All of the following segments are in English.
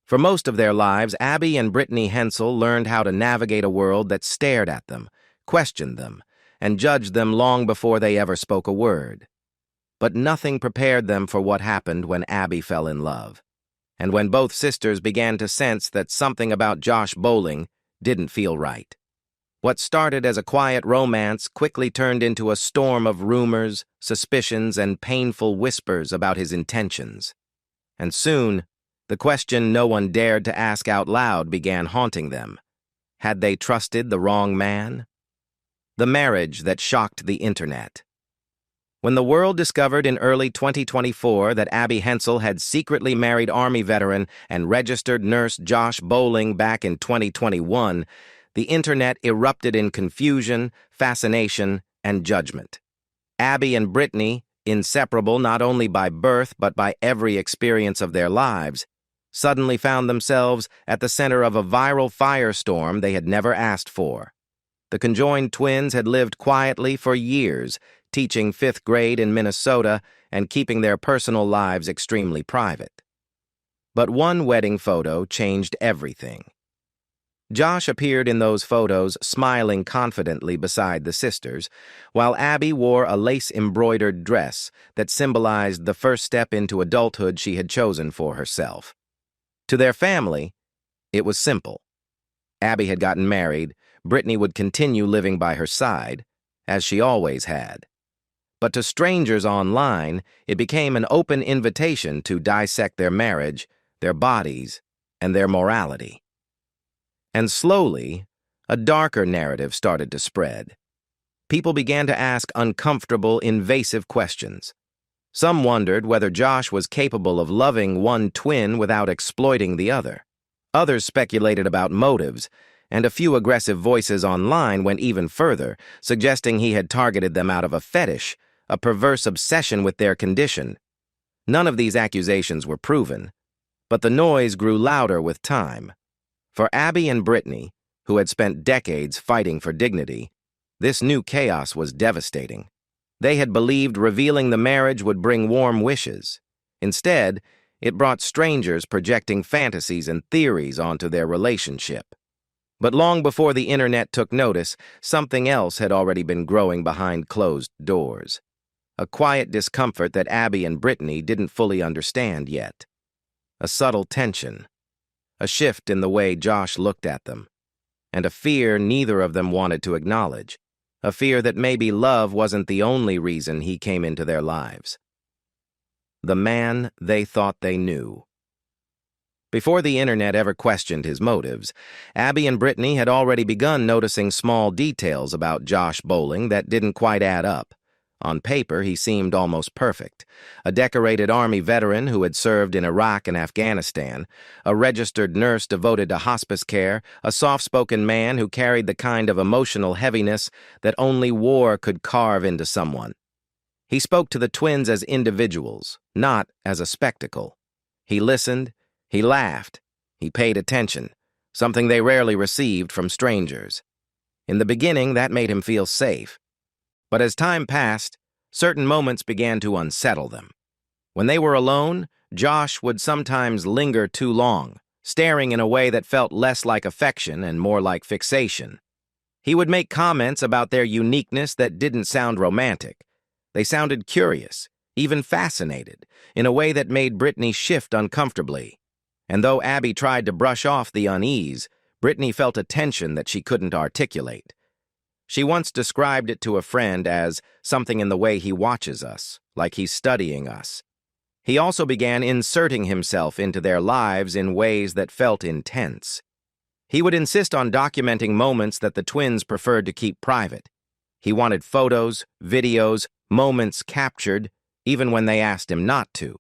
For most of their lives, Abby and Brittany Hensel learned how to navigate a world that stared at them, questioned them, and judged them long before they ever spoke a word. But nothing prepared them for what happened when Abby fell in love, and when both sisters began to sense that something about Josh Bowling didn't feel right. What started as a quiet romance quickly turned into a storm of rumors, suspicions, and painful whispers about his intentions. And soon, the question no one dared to ask out loud began haunting them. Had they trusted the wrong man? The marriage that shocked the internet. When the world discovered in early 2024 that Abby Hensel had secretly married Army veteran and registered nurse Josh Bowling back in 2021, the internet erupted in confusion, fascination, and judgment. Abby and Brittany, inseparable not only by birth but by every experience of their lives, suddenly found themselves at the center of a viral firestorm they had never asked for. The Conjoined twins had lived quietly for years, teaching 5th grade in Minnesota and keeping their personal lives extremely private. But one wedding photo changed everything. Josh appeared in those photos smiling confidently beside the sisters, while Abby wore a lace-embroidered dress that symbolized the first step into adulthood she had chosen for herself. To their family, it was simple. Abby had gotten married, Brittany would continue living by her side, as she always had. But to strangers online, it became an open invitation to dissect their marriage, their bodies, and their morality. And slowly, a darker narrative started to spread. People began to ask uncomfortable, invasive questions. Some wondered whether Josh was capable of loving one twin without exploiting the other. Others speculated about motives, and a few aggressive voices online went even further, suggesting he had targeted them out of a fetish, a perverse obsession with their condition. None of these accusations were proven, but the noise grew louder with time. For Abby and Brittany, who had spent decades fighting for dignity, this new chaos was devastating. They had believed revealing the marriage would bring warm wishes. Instead, it brought strangers projecting fantasies and theories onto their relationship. But long before the internet took notice, something else had already been growing behind closed doors. A quiet discomfort that Abby and Brittany didn't fully understand yet. A subtle tension. A shift in the way Josh looked at them. And a fear neither of them wanted to acknowledge. A fear that maybe love wasn't the only reason he came into their lives. The man they thought they knew. Before the internet ever questioned his motives, Abby and Brittany had already begun noticing small details about Josh Bowling that didn't quite add up. On paper, he seemed almost perfect. A decorated Army veteran who had served in Iraq and Afghanistan, a registered nurse devoted to hospice care, a soft-spoken man who carried the kind of emotional heaviness that only war could carve into someone. He spoke to the twins as individuals, not as a spectacle. He listened, he laughed, he paid attention, something they rarely received from strangers. In the beginning, that made him feel safe. But as time passed, certain moments began to unsettle them. When they were alone, Josh would sometimes linger too long, staring in a way that felt less like affection and more like fixation. He would make comments about their uniqueness that didn't sound romantic. They sounded curious, even fascinated, in a way that made Brittany shift uncomfortably. And though Abby tried to brush off the unease, Brittany felt a tension that she couldn't articulate. She once described it to a friend as something in the way he watches us, like he's studying us. He also began inserting himself into their lives in ways that felt intense. He would insist on documenting moments that the twins preferred to keep private. He wanted photos, videos, moments captured, even when they asked him not to.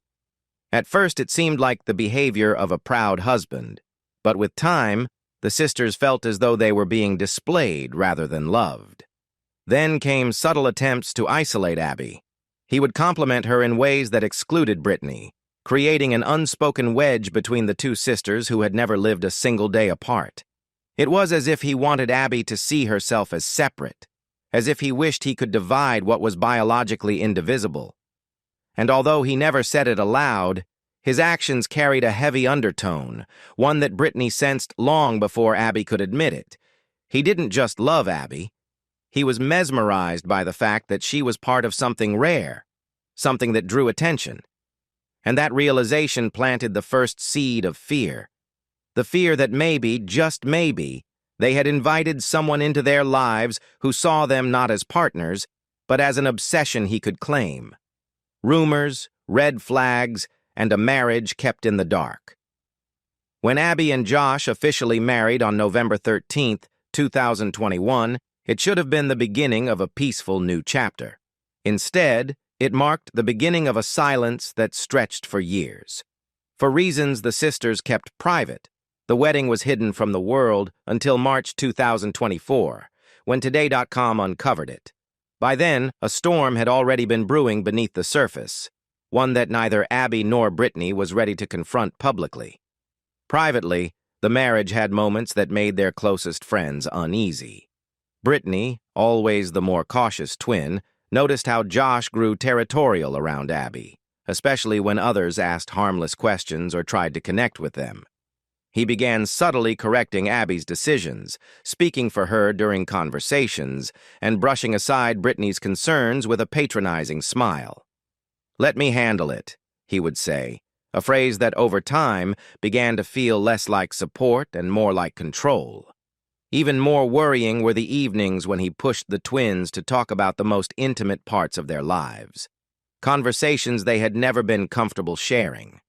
At first, it seemed like the behavior of a proud husband, but with time, the sisters felt as though they were being displayed rather than loved. Then came subtle attempts to isolate Abby. He would compliment her in ways that excluded Brittany, creating an unspoken wedge between the two sisters who had never lived a single day apart. It was as if he wanted Abby to see herself as separate, as if he wished he could divide what was biologically indivisible. And although he never said it aloud, His actions carried a heavy undertone, one that Brittany sensed long before Abby could admit it. He didn't just love Abby. He was mesmerized by the fact that she was part of something rare, something that drew attention. And that realization planted the first seed of fear. The fear that maybe, just maybe, they had invited someone into their lives who saw them not as partners, but as an obsession he could claim. Rumors, red flags, and a marriage kept in the dark. When Abby and Josh officially married on November 13th, 2021, it should have been the beginning of a peaceful new chapter. Instead, it marked the beginning of a silence that stretched for years. For reasons the sisters kept private, the wedding was hidden from the world until March 2024, when Today.com uncovered it. By then, a storm had already been brewing beneath the surface, one that neither Abby nor Brittany was ready to confront publicly. Privately, the marriage had moments that made their closest friends uneasy. Brittany, always the more cautious twin, noticed how Josh grew territorial around Abby, especially when others asked harmless questions or tried to connect with them. He began subtly correcting Abby's decisions, speaking for her during conversations, and brushing aside Brittany's concerns with a patronizing smile. "Let me handle it," he would say, a phrase that over time began to feel less like support and more like control. Even more worrying were the evenings when he pushed the twins to talk about the most intimate parts of their lives, conversations they had never been comfortable sharing.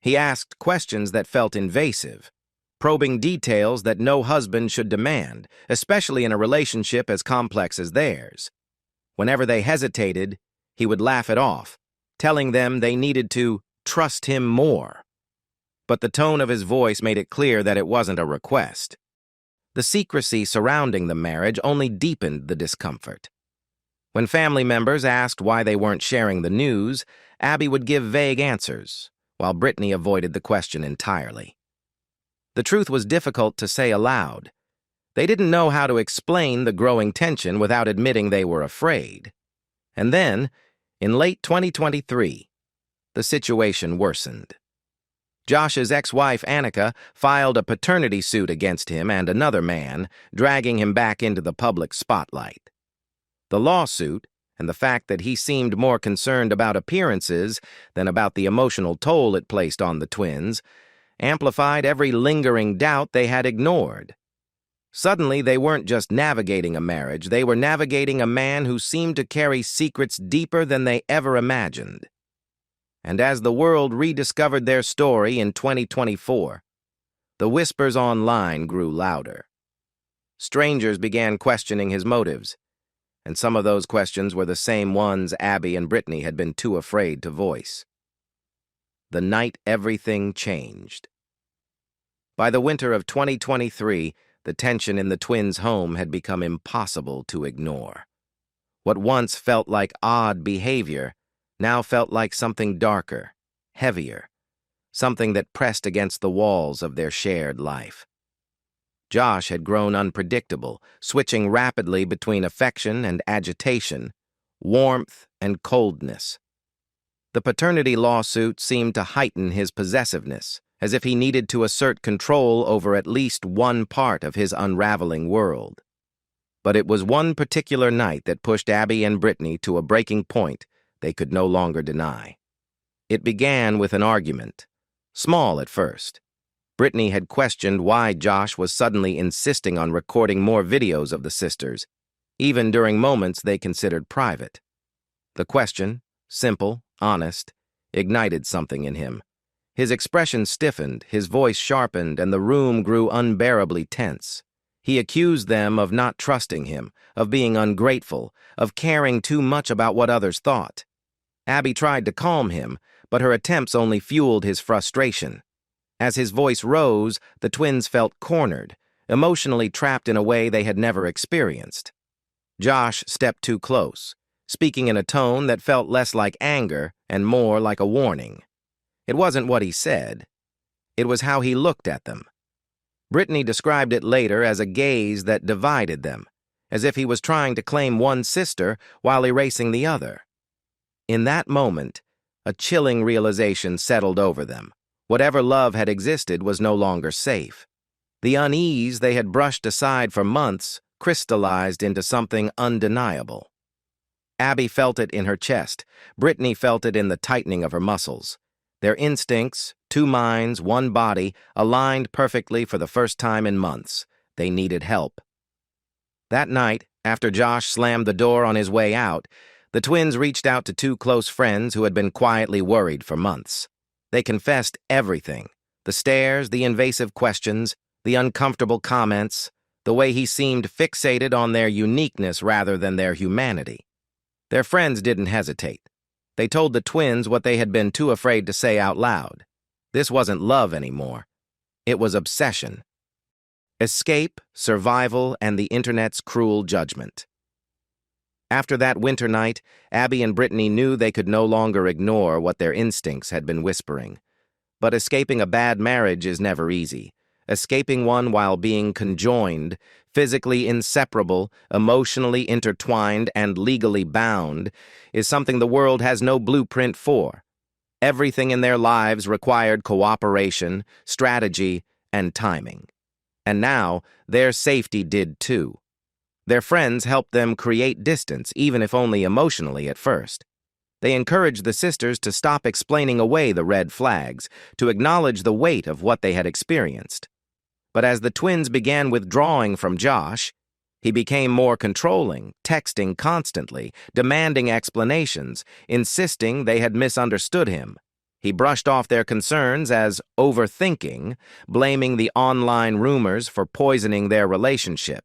He asked questions that felt invasive, probing details that no husband should demand, especially in a relationship as complex as theirs. Whenever they hesitated, he would laugh it off, telling them they needed to trust him more. But the tone of his voice made it clear that it wasn't a request. The secrecy surrounding the marriage only deepened the discomfort. When family members asked why they weren't sharing the news, Abby would give vague answers, while Brittany avoided the question entirely. The truth was difficult to say aloud. They didn't know how to explain the growing tension without admitting they were afraid. And then, in late 2023, the situation worsened. Josh's ex-wife, Annika, filed a paternity suit against him and another man, dragging him back into the public spotlight. The lawsuit, and the fact that he seemed more concerned about appearances than about the emotional toll it placed on the twins, amplified every lingering doubt they had ignored. Suddenly, they weren't just navigating a marriage, they were navigating a man who seemed to carry secrets deeper than they ever imagined. And as the world rediscovered their story in 2024, the whispers online grew louder. Strangers began questioning his motives, and some of those questions were the same ones Abby and Brittany had been too afraid to voice. The night everything changed. By the winter of 2023, the tension in the twins' home had become impossible to ignore. What once felt like odd behavior now felt like something darker, heavier, something that pressed against the walls of their shared life. Josh had grown unpredictable, switching rapidly between affection and agitation, warmth and coldness. The paternity lawsuit seemed to heighten his possessiveness, as if he needed to assert control over at least one part of his unraveling world. But it was one particular night that pushed Abby and Brittany to a breaking point they could no longer deny. It began with an argument, small at first. Brittany had questioned why Josh was suddenly insisting on recording more videos of the sisters, even during moments they considered private. The question, simple, honest, ignited something in him. His expression stiffened, his voice sharpened, and the room grew unbearably tense. He accused them of not trusting him, of being ungrateful, of caring too much about what others thought. Abby tried to calm him, but her attempts only fueled his frustration. As his voice rose, the twins felt cornered, emotionally trapped in a way they had never experienced. Josh stepped too close, speaking in a tone that felt less like anger and more like a warning. It wasn't what he said. It was how he looked at them. Brittany described it later as a gaze that divided them, as if he was trying to claim one sister while erasing the other. In that moment, A chilling realization settled over them. Whatever love had existed was no longer safe. The unease they had brushed aside for months crystallized into something undeniable. Abby felt it in her chest. Brittany felt it in the tightening of her muscles. Their instincts, two minds, one body, aligned perfectly for the first time in months. They needed help. That night, after Josh slammed the door on his way out, the twins reached out to two close friends who had been quietly worried for months. They confessed everything: the stares, the invasive questions, the uncomfortable comments, the way he seemed fixated on their uniqueness rather than their humanity. Their friends didn't hesitate. They told the twins what they had been too afraid to say out loud. This wasn't love anymore. It was obsession. Escape, survival, and the internet's cruel judgment. After that winter night, Abby and Brittany knew they could no longer ignore what their instincts had been whispering. But escaping a bad marriage is never easy. Escaping one while being conjoined, physically inseparable, emotionally intertwined, and legally bound, is something the world has no blueprint for. Everything in their lives required cooperation, strategy, and timing. And now, their safety did too. Their friends helped them create distance, even if only emotionally at first. They encouraged the sisters to stop explaining away the red flags, to acknowledge the weight of what they had experienced. But as the twins began withdrawing from Josh, he became more controlling, texting constantly, demanding explanations, insisting they had misunderstood him. He brushed off their concerns as overthinking, blaming the online rumors for poisoning their relationship.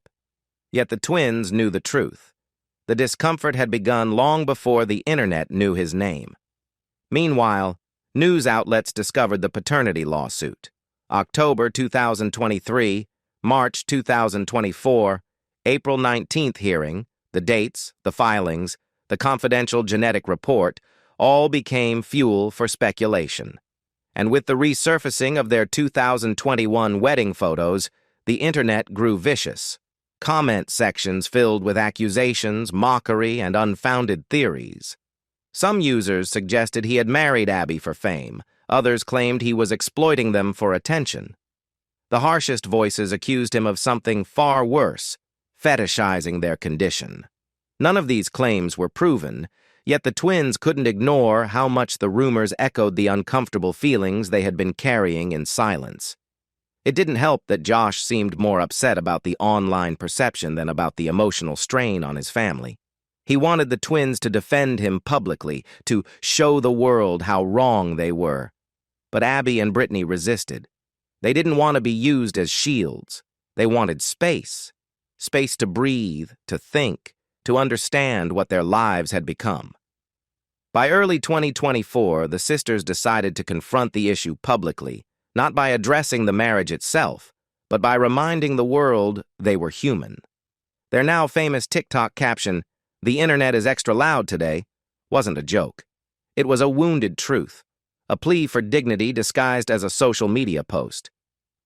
Yet the twins knew the truth. The discomfort had begun long before the internet knew his name. Meanwhile, news outlets discovered the paternity lawsuit. October 2023, March 2024, April 19th hearing, the dates, the filings, the confidential genetic report, all became fuel for speculation. And with the resurfacing of their 2021 wedding photos, the internet grew vicious. Comment sections filled with accusations, mockery, and unfounded theories. Some users suggested he had married Abby for fame. Others claimed he was exploiting them for attention. The harshest voices accused him of something far worse: fetishizing their condition. None of these claims were proven, yet the twins couldn't ignore how much the rumors echoed the uncomfortable feelings they had been carrying in silence. It didn't help that Josh seemed more upset about the online perception than about the emotional strain on his family. He wanted the twins to defend him publicly, to show the world how wrong they were. But Abby and Brittany resisted. They didn't want to be used as shields. They wanted space. Space to breathe, to think, to understand what their lives had become. By early 2024, the sisters decided to confront the issue publicly, not by addressing the marriage itself, but by reminding the world they were human. Their now famous TikTok caption, "The internet is extra loud today," wasn't a joke. It was a wounded truth, a plea for dignity disguised as a social media post.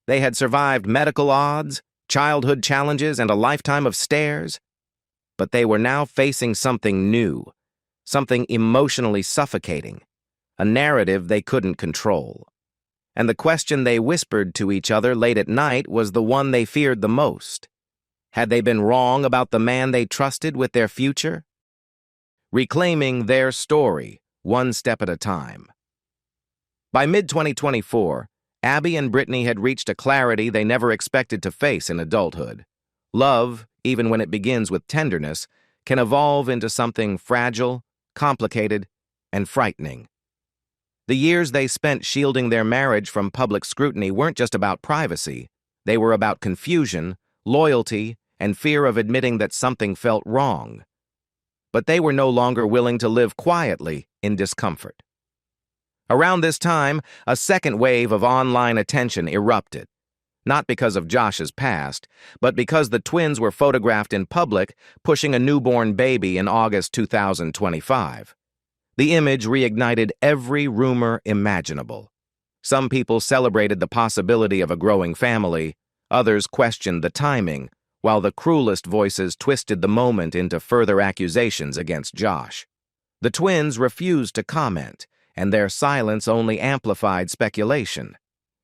They had survived medical odds, childhood challenges, and a lifetime of stares. But they were now facing something new, something emotionally suffocating, a narrative they couldn't control. And the question they whispered to each other late at night was the one they feared the most. Had they been wrong about the man they trusted with their future? Reclaiming their story, one step at a time. By mid-2024, Abby and Brittany had reached a clarity they never expected to face in adulthood. Love, even when it begins with tenderness, can evolve into something fragile, complicated, and frightening. The years they spent shielding their marriage from public scrutiny weren't just about privacy. They were about confusion, loyalty, and fear of admitting that something felt wrong. But they were no longer willing to live quietly in discomfort. Around this time, a second wave of online attention erupted. Not because of Josh's past, but because the twins were photographed in public pushing a newborn baby in August 2025. The image reignited every rumor imaginable. Some people celebrated the possibility of a growing family, others questioned the timing, while the cruelest voices twisted the moment into further accusations against Josh. The twins refused to comment, and their silence only amplified speculation.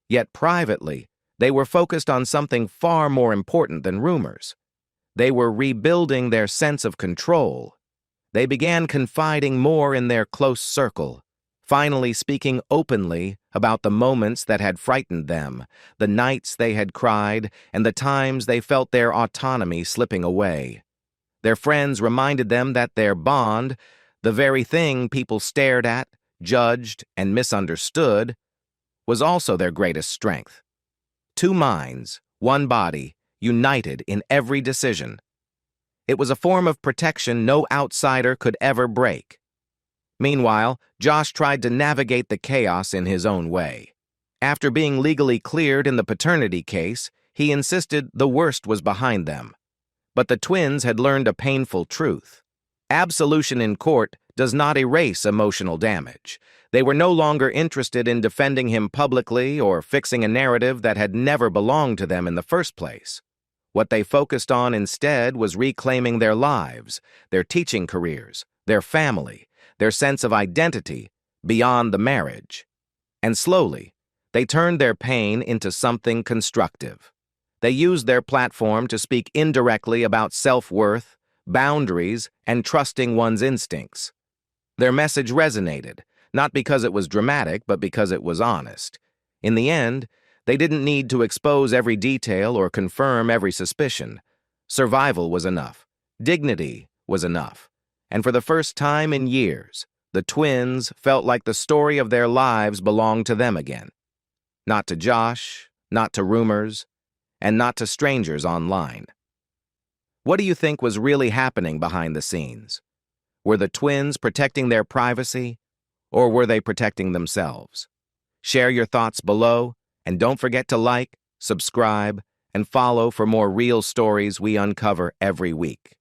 Yet privately, they were focused on something far more important than rumors. They were rebuilding their sense of control. They began confiding more in their close circle, finally speaking openly about the moments that had frightened them, the nights they had cried, and the times they felt their autonomy slipping away. Their friends reminded them that their bond, the very thing people stared at, judged, and misunderstood, was also their greatest strength. Two minds, one body, united in every decision. It was a form of protection no outsider could ever break. Meanwhile, Josh tried to navigate the chaos in his own way. After being legally cleared in the paternity case, he insisted the worst was behind them. But the twins had learned a painful truth. Absolution in court does not erase emotional damage. They were no longer interested in defending him publicly or fixing a narrative that had never belonged to them in the first place. What they focused on instead was reclaiming their lives, their teaching careers, their family, their sense of identity beyond the marriage. And slowly, they turned their pain into something constructive. They used their platform to speak indirectly about self-worth, boundaries, and trusting one's instincts. Their message resonated, not because it was dramatic, but because it was honest. In the end, they didn't need to expose every detail or confirm every suspicion. Survival was enough. Dignity was enough. And for the first time in years, the twins felt like the story of their lives belonged to them again. Not to Josh, not to rumors, and not to strangers online. What do you think was really happening behind the scenes? Were the twins protecting their privacy, or were they protecting themselves? Share your thoughts below, and don't forget to like, subscribe, and follow for more real stories we uncover every week.